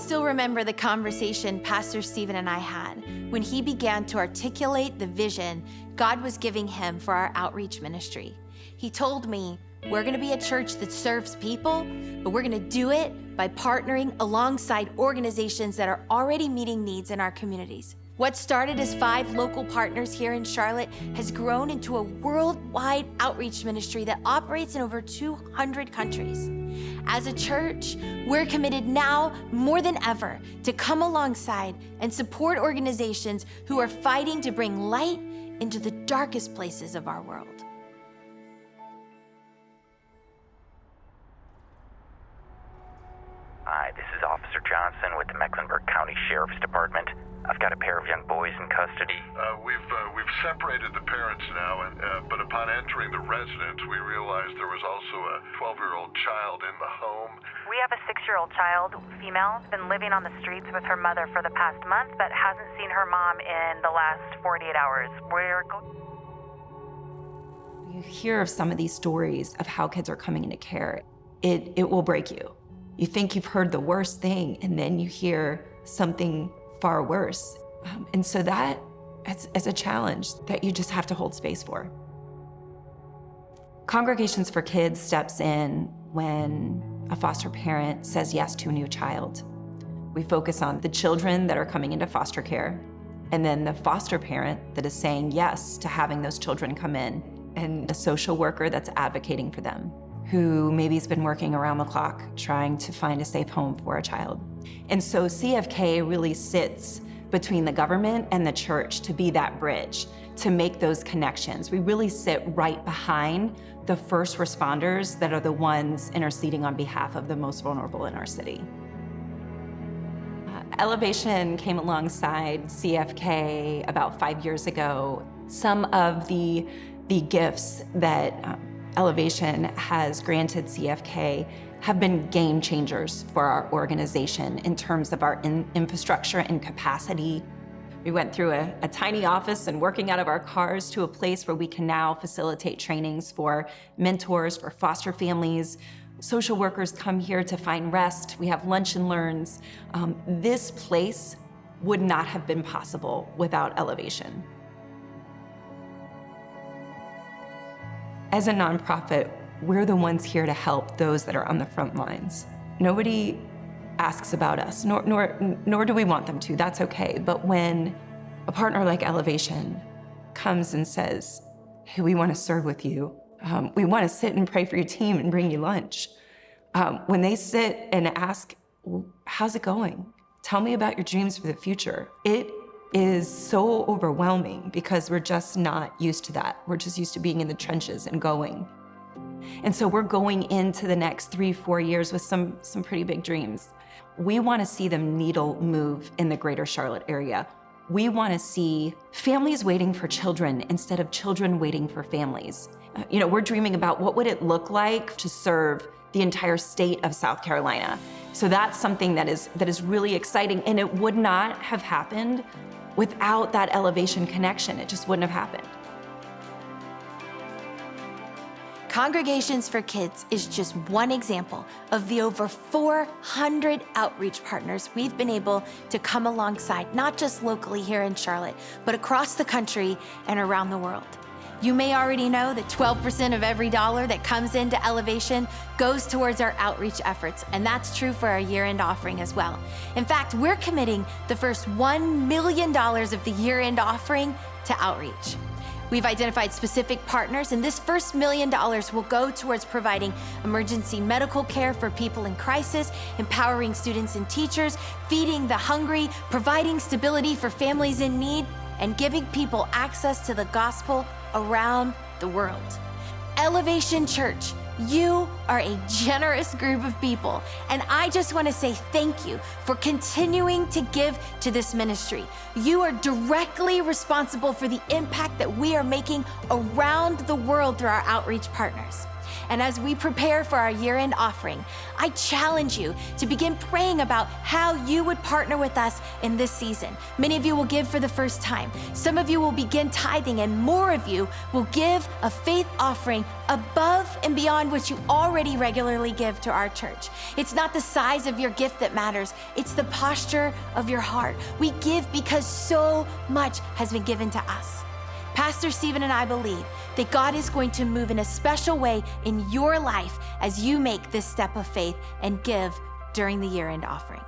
still remember the conversation Pastor Steven and I had when he began to articulate the vision God was giving him for our outreach ministry. He told me, we're gonna be a church that serves people, but we're gonna do it by partnering alongside organizations that are already meeting needs in our communities. What started as 5 local partners here in Charlotte has grown into a worldwide outreach ministry that operates in over 200 countries. As a church, we're committed now more than ever to come alongside and support organizations who are fighting to bring light into the darkest places of our world. Hi, this is Officer Johnson with the Mecklenburg County Sheriff's Department. I've got a pair of young boys in custody. We've separated the parents now, but upon entering the residence, we realized there was also a 12-year-old child in the home. We have a 6-year-old child, female, been living on the streets with her mother for the past month, but hasn't seen her mom in the last 48 hours. You hear of some of these stories of how kids are coming into care. It will break you. You think you've heard the worst thing, and then you hear something far worse. And so that is a challenge that you just have to hold space for. Congregations for Kids steps in when a foster parent says yes to a new child. We focus on the children that are coming into foster care, and then the foster parent that is saying yes to having those children come in, and a social worker that's advocating for them, who maybe has been working around the clock trying to find a safe home for a child. And so CFK really sits between the government and the church to be that bridge, to make those connections. We really sit right behind the first responders that are the ones interceding on behalf of the most vulnerable in our city. Elevation came alongside CFK about 5 years ago. Some of the gifts that Elevation has granted CFK have been game changers for our organization in terms of our infrastructure and capacity. We went through a tiny office and working out of our cars to a place where we can now facilitate trainings for mentors, for foster families. Social workers come here to find rest. We have lunch and learns. This place would not have been possible without Elevation. As a nonprofit, we're the ones here to help those that are on the front lines. Nobody asks about us, nor do we want them to. That's okay. But when a partner like Elevation comes and says, hey, we want to serve with you, we want to sit and pray for your team and bring you lunch. When they sit and ask, how's it going? Tell me about your dreams for the future. It is so overwhelming because we're just not used to that. We're just used to being in the trenches and going. And so we're going into the next 3-4 years with some pretty big dreams. We want to see the needle move in the greater Charlotte area. We want to see families waiting for children instead of children waiting for families. We're dreaming about what would it look like to serve the entire state of South Carolina. So that's something that is really exciting, and it would not have happened without that Elevation connection. It just wouldn't have happened. Congregations for Kids is just one example of the over 400 outreach partners we've been able to come alongside, not just locally here in Charlotte, but across the country and around the world. You may already know that 12% of every dollar that comes into Elevation goes towards our outreach efforts, and that's true for our year-end offering as well. In fact, we're committing the first $1 million of the year-end offering to outreach. We've identified specific partners, and this first $1 million will go towards providing emergency medical care for people in crisis, empowering students and teachers, feeding the hungry, providing stability for families in need, and giving people access to the gospel around the world. Elevation Church, you are a generous group of people, and I just want to say thank you for continuing to give to this ministry. You are directly responsible for the impact that we are making around the world through our outreach partners. And as we prepare for our year-end offering, I challenge you to begin praying about how you would partner with us in this season. Many of you will give for the first time. Some of you will begin tithing, and more of you will give a faith offering above and beyond what you already regularly give to our church. It's not the size of your gift that matters. It's the posture of your heart. We give because so much has been given to us. Pastor Steven and I believe that God is going to move in a special way in your life as you make this step of faith and give during the year-end offering.